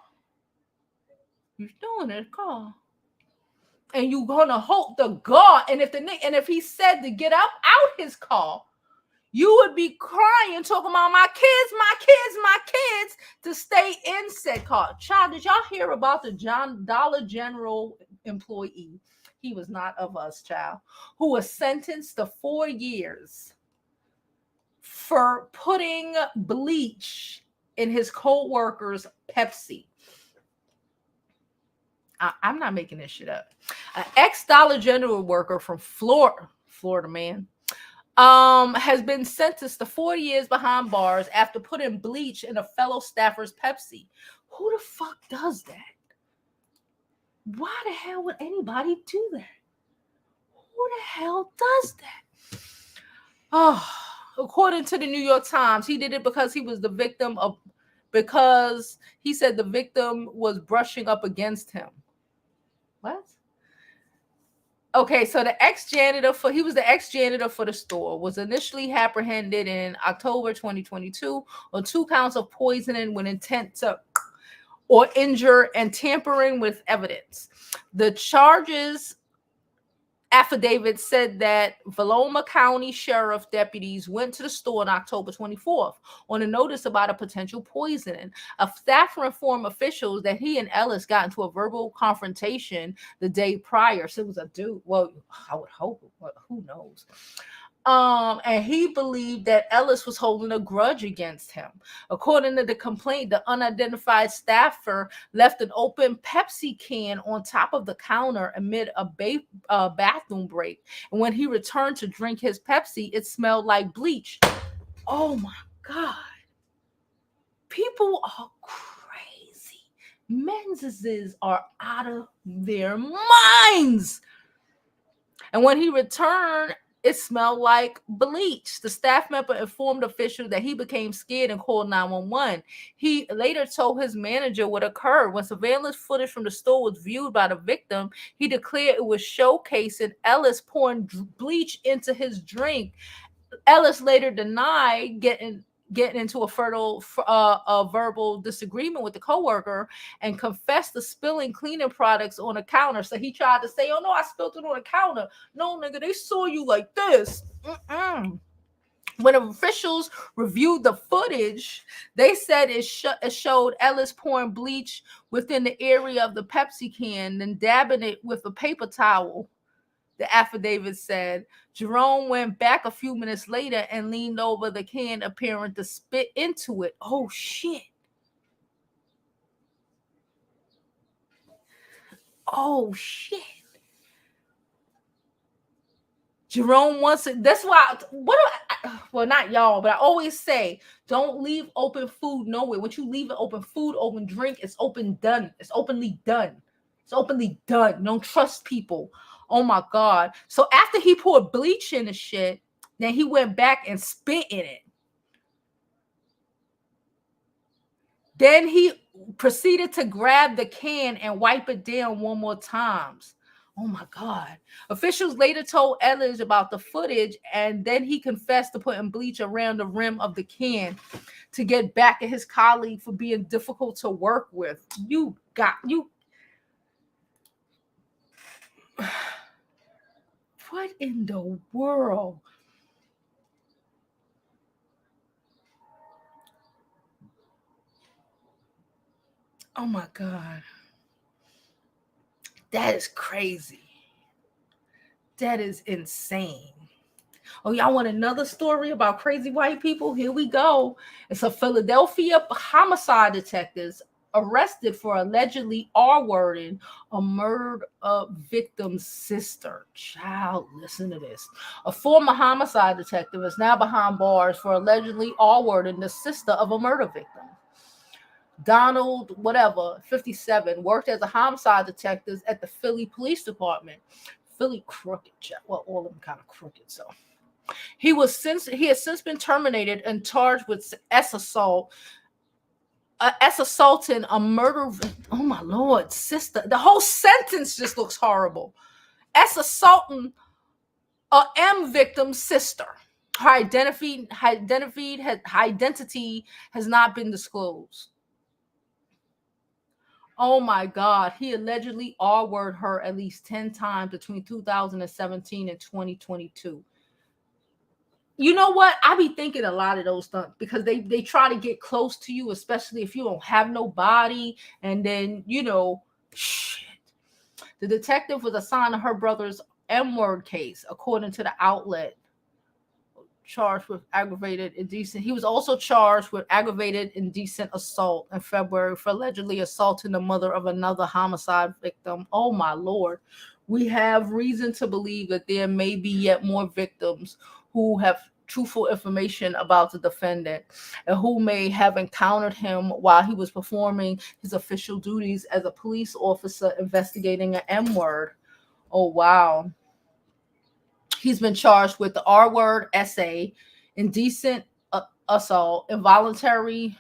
You're still in this car. And you're gonna hope to God. And if he said to get out his car, you would be crying, talking about my kids, to stay in said car. Child, did y'all hear about the Dollar General employee? He was not of us, child, who was sentenced to 4 years for putting bleach in his co-worker's Pepsi. I'm not making this shit up. An ex-Dollar General worker from Florida man, has been sentenced to 4 years behind bars after putting bleach in a fellow staffer's Pepsi. Who the fuck does that? Why the hell would anybody do that? Who the hell does that? Oh, according to the New York Times, he did it because he was the victim because he said the victim was brushing up against him. What? Okay, so he was the ex-janitor for the store, was initially apprehended in October 2022 on 2 counts of poisoning with intent to or injure and tampering with evidence. The charges affidavit said that Valoma County Sheriff deputies went to the store on October 24th on a notice about a potential poisoning. A staffer informed officials that he and Ellis got into a verbal confrontation the day prior. So it was a dude. Well, I would hope. Who knows? And he believed that Ellis was holding a grudge against him. According to the complaint, the unidentified staffer left an open Pepsi can on top of the counter amid a bathroom break. And when he returned to drink his Pepsi, it smelled like bleach. Oh my God. People are crazy. Menses are out of their minds. And when he returned, it smelled like bleach. The staff member informed officials that he became scared and called 911. He later told his manager what occurred. When surveillance footage from the store was viewed by the victim, he declared it was showcasing Ellis pouring bleach into his drink. Ellis later denied getting into a verbal disagreement with the coworker and confessed to spilling cleaning products on the counter. So he tried to say, "Oh no, I spilled it on the counter." No, nigga, they saw you like this. When officials reviewed the footage, they said it showed Ellis pouring bleach within the area of the Pepsi can, then dabbing it with a paper towel. The affidavit said Jerome went back a few minutes later and leaned over the can, appearing to spit into it. Oh, shit. Oh, shit. Jerome wants it. That's why, well, not y'all, but I always say, don't leave open food nowhere. Once you leave an open food, open drink, it's done. It's openly done. It's openly done. Don't trust people. Oh my God. So after he poured bleach in the shit, then he went back and spit in it. Then he proceeded to grab the can and wipe it down one more time. Oh my God. Officials later told Ellis about the footage, and then he confessed to putting bleach around the rim of the can to get back at his colleague for being difficult to work with. What in the world? Oh my God. That is crazy. That is insane. Oh, y'all want another story about crazy white people? Here we go. It's a Philadelphia homicide detectives arrested for allegedly R-wording a murder victim's sister. Child, listen to this. A former homicide detective is now behind bars for allegedly R-wording the sister of a murder victim. Donald, whatever, 57, worked as a homicide detective at the Philly Police Department. Philly crooked, well, all of them kind of crooked, so. He has since been terminated and charged with assaulting a murder. Oh my Lord, sister! The whole sentence just looks horrible. Assaulting a M victim's sister. Her identity has not been disclosed. Oh my God, he allegedly R-worded her at least 10 times between 2017 and 2022. You know what? I be thinking a lot of those things because they try to get close to you, especially if you don't have no body. And then, shit. The detective was assigned to her brother's M-word case, according to the outlet. Charged with aggravated indecent. He was also charged with aggravated indecent assault in February for allegedly assaulting the mother of another homicide victim. Oh my Lord. We have reason to believe that there may be yet more victims who have truthful information about the defendant and who may have encountered him while he was performing his official duties as a police officer investigating an M-word. Oh, wow. He's been charged with the R-word essay, indecent assault, involuntary,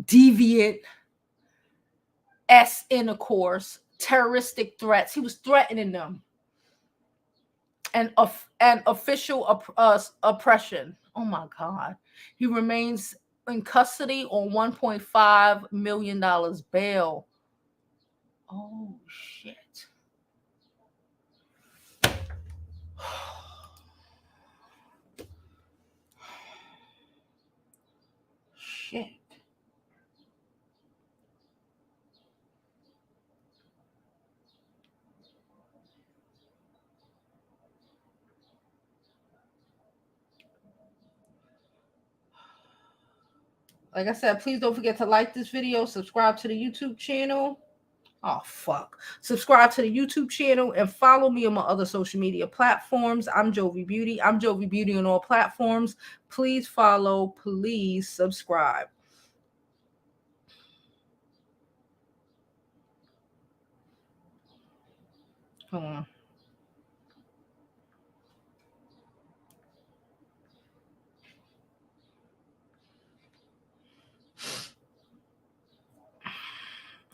deviant intercourse, terroristic threats. He was threatening them. And official oppression. Oh my God. He remains in custody on $1.5 million bail. Oh shit. Shit. Like I said, please don't forget to like this video, subscribe to the YouTube channel. Oh, fuck. Subscribe to the YouTube channel and follow me on my other social media platforms. I'm Jovi Beauty. I'm Jovi Beauty on all platforms. Please follow. Please subscribe. Hold on.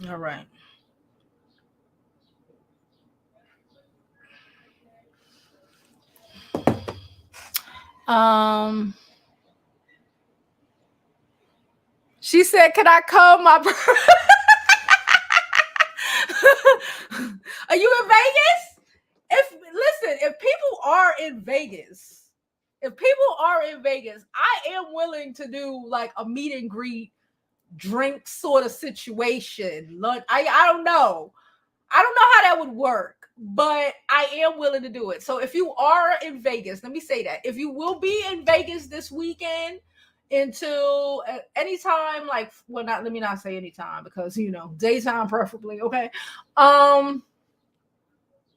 All right. She said, "Can I come?" Are you in Vegas? If people are in Vegas, I am willing to do like a meet and greet, drink sort of situation. I don't know. I don't know how that would work, but I am willing to do it. So if you are in Vegas, let me say that. If you will be in Vegas this weekend until anytime, let me not say anytime because, daytime preferably, okay?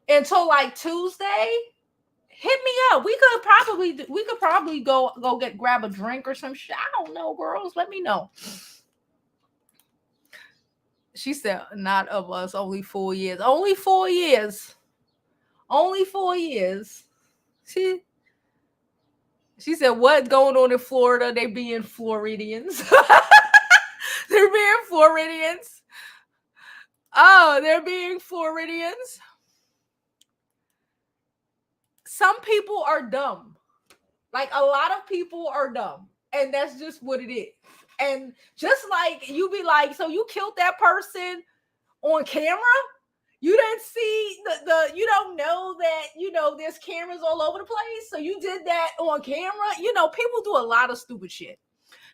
Until like Tuesday, hit me up. We could probably go grab a drink or some shit. I don't know, girls. Let me know. She said, not of us, only 4 years. Only 4 years. Only 4 years. She said, what going on in Florida? They being Floridians. They're being Floridians. Oh, they're being Floridians. Some people are dumb. Like, a lot of people are dumb. And that's just what it is. And just like you be like, so you killed that person on camera? You didn't see you don't know that, there's cameras all over the place. So you did that on camera. People do a lot of stupid shit.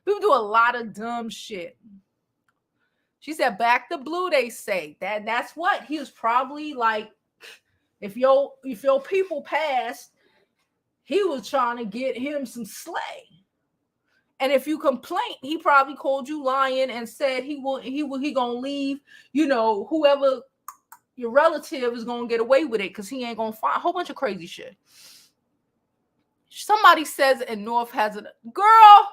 People do a lot of dumb shit. She said, back to blue, they say. That's what he was probably like. If your people passed, he was trying to get him some slay. And if you complain, he probably called you lying and said he gonna leave, whoever your relative is gonna get away with it because he ain't gonna find a whole bunch of crazy shit. Somebody says in North has a girl.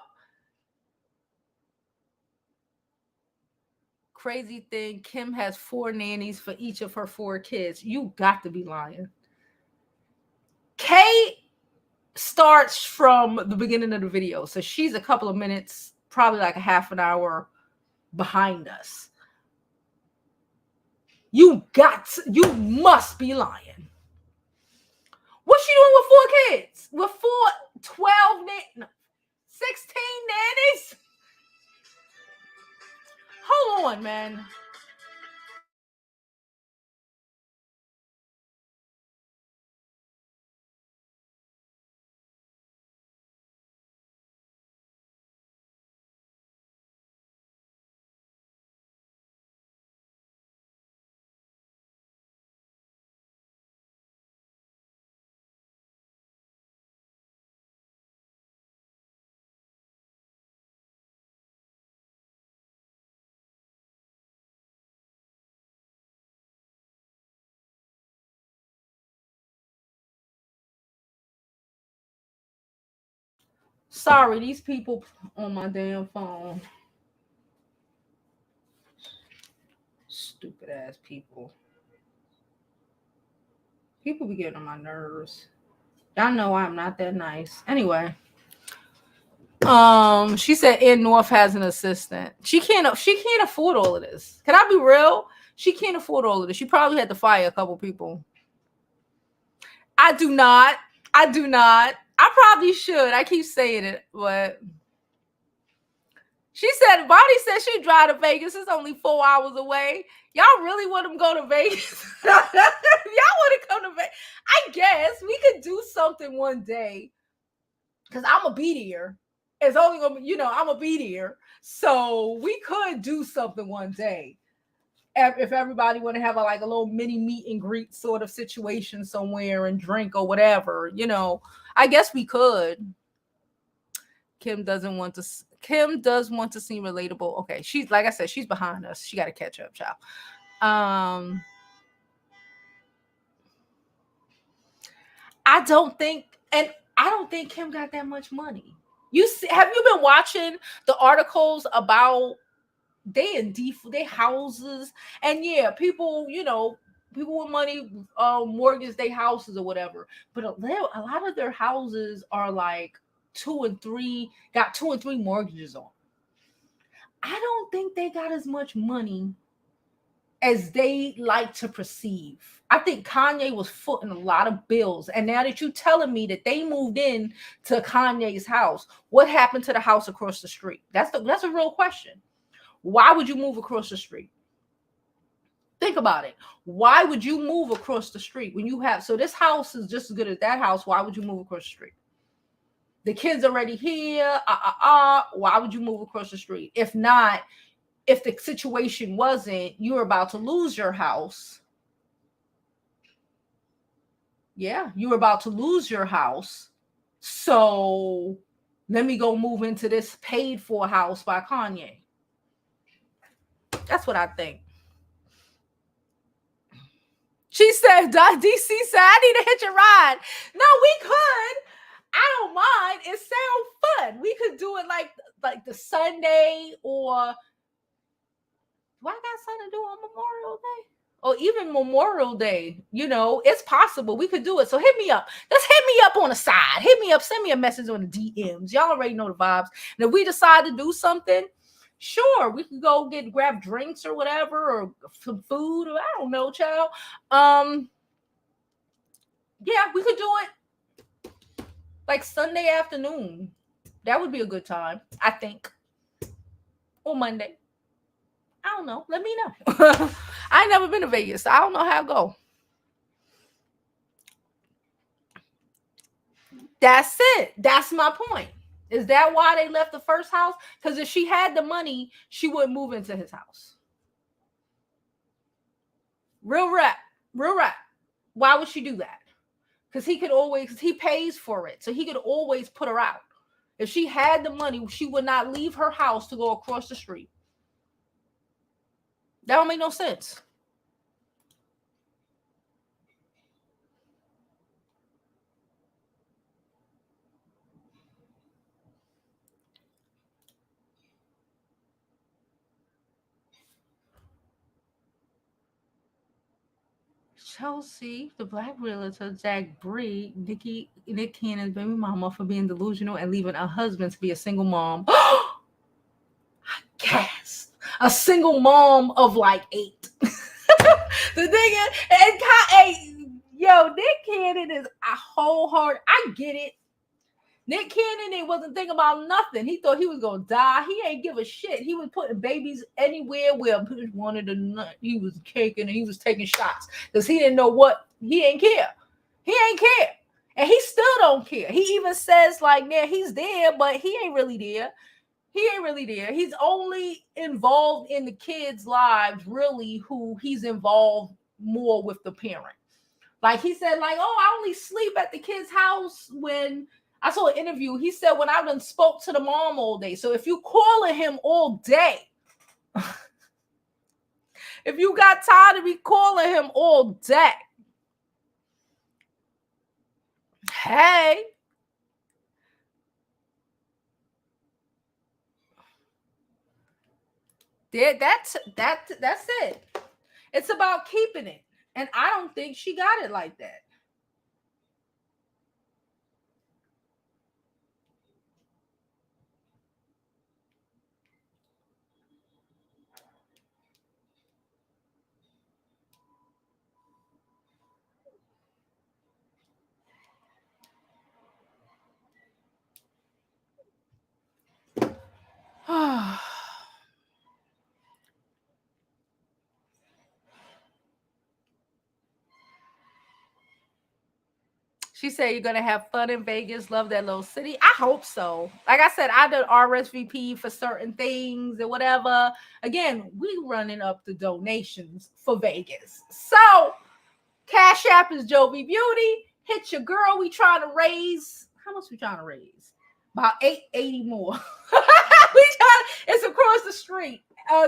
Crazy thing, Kim has 4 nannies for each of her 4 kids. You got to be lying. Kate starts from the beginning of the video. So she's a couple of minutes, probably like a half an hour behind us. You must be lying. What's she doing with 4 kids? With 12, 16 nannies? Hold on, man. Sorry, these people on my damn phone. Stupid ass people. People be getting on my nerves. Y'all know I'm not that nice. Anyway. She said in North has an assistant. She can't afford all of this. Can I be real? She can't afford all of this. She probably had to fire a couple people. I do not. I probably should. I keep saying it, but she said, Bonnie said she'd drive to Vegas. It's only 4 hours away. Y'all really want them to go to Vegas? Y'all want to come to Vegas? I guess we could do something one day. Because I'm going to be there. It's only going to be, I'm going to be there. So we could do something one day. If everybody want to have a little mini meet and greet sort of situation somewhere and drink or whatever, I guess we could. Kim does want to seem relatable. Okay, she's like I said, she's behind us. She got to catch up, child. I don't think Kim got that much money. Have you been watching the articles about they houses? And yeah, people with money mortgage their houses or whatever, but a lot of their houses are like 2 and 3 mortgages on. I don't think they got as much money as they like to perceive. I think Kanye was footing a lot of bills. And now that you're telling me that they moved in to Kanye's house, what happened to the house across the street? That's a real question. Why would you move across the street? Think about it. Why would you move across the street when you have, so this house is just as good as that house. Why would you move across the street? The kids already here. Why would you move across the street? If not, if the situation wasn't, you're about to lose your house. Yeah, you're about to lose your house. So let me go move into this paid for house by Kanye. That's what I think. She said, DC said, I need to hitch a ride. No, we could. I don't mind. It sounds fun. We could do it like the Sunday, or do I got something to do on Memorial Day? Or even Memorial Day, it's possible we could do it. So hit me up. Just hit me up on the side. Hit me up. Send me a message on the DMs. Y'all already know the vibes. And if we decide to do something, sure, we could go grab drinks or whatever, or some food, or I don't know, child. Yeah, we could do it like Sunday afternoon. That would be a good time, I think. Or Monday. I don't know. Let me know. I ain't never been to Vegas, so I don't know how to go. That's it. That's my point. Is that why they left the first house? Because if she had the money, she wouldn't move into his house. Real rap. Real rap. Why would she do that? Because he pays for it. So he could always put her out. If she had the money, she would not leave her house to go across the street. That don't make no sense. Chelsea, the black realtor, Zach Bree, Nick Cannon's baby mama for being delusional and leaving her husband to be a single mom. Yes, a single mom of like 8. The thing is, yo, Nick Cannon is a whole heart. I get it. Nick Cannon wasn't thinking about nothing. He thought he was gonna die. He ain't give a shit. He was putting babies anywhere where he wanted a nut. He was caking and he was taking shots because he didn't know what. He ain't care. He ain't care, and he still don't care. He even says like, yeah, he's there, but he ain't really there. He ain't really there. He's only involved in the kids' lives, really, who he's involved more with the parent. Like he said, like, oh, I only sleep at the kid's house when I saw an interview. He said, when I done spoke to the mom all day. So if you calling him all day, if you got tired of me calling him all day, hey, that's it. It's about keeping it. And I don't think she got it like that. She said you're gonna have fun in Vegas. Love that little city. I hope so. Like I said, I did RSVP for certain things and whatever. Again, we running up the donations for Vegas. So Cash App is Jovi Beauty. Hit your girl. We trying to raise. How much we trying to raise? About 880 more. It's across the street,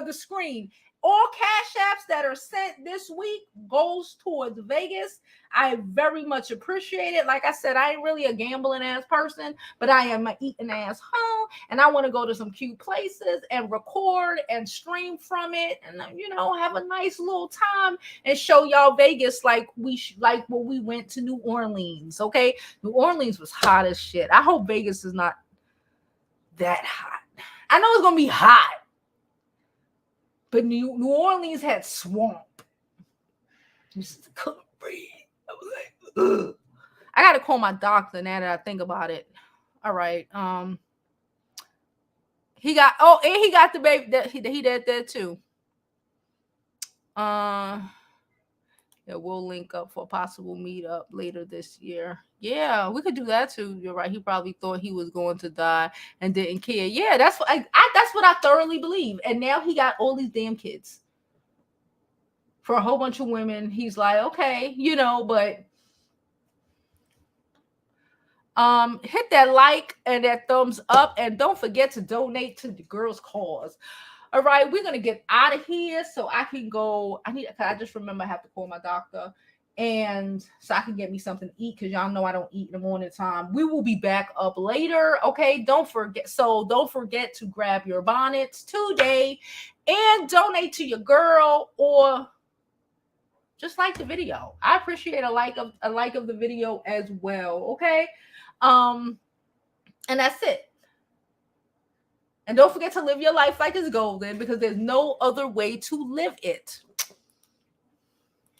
the screen. All cash apps that are sent this week goes towards Vegas. I very much appreciate it. Like I said, I ain't really a gambling ass person, but I am an eating ass hoe, and I want to go to some cute places and record and stream from it, and have a nice little time and show y'all Vegas like like when we went to New Orleans. Okay, New Orleans was hot as shit. I hope Vegas is not that hot. I know it's gonna be hot. But New Orleans had swamp. Just couldn't breathe. I was like, ugh. I gotta call my doctor now that I think about it. All right. He got the baby that he did that too. Yeah, we'll link up for a possible meetup later this year. Yeah, we could do that too. You're right. He probably thought he was going to die and didn't care. Yeah, that's what that's what I thoroughly believe. And now he got all these damn kids for a whole bunch of women. He's like, okay, but hit that like and that thumbs up, and don't forget to donate to the girls' cause. All right, we're gonna get out of here so I can go. I just remember I have to call my doctor, and so I can get me something to eat because y'all know I don't eat in the morning time. We will be back up later. Okay, don't forget to grab your bonnets today and donate to your girl, or just like the video. I appreciate a like of the video as well. Okay, and that's it. And don't forget to live your life like it's golden, because there's no other way to live it.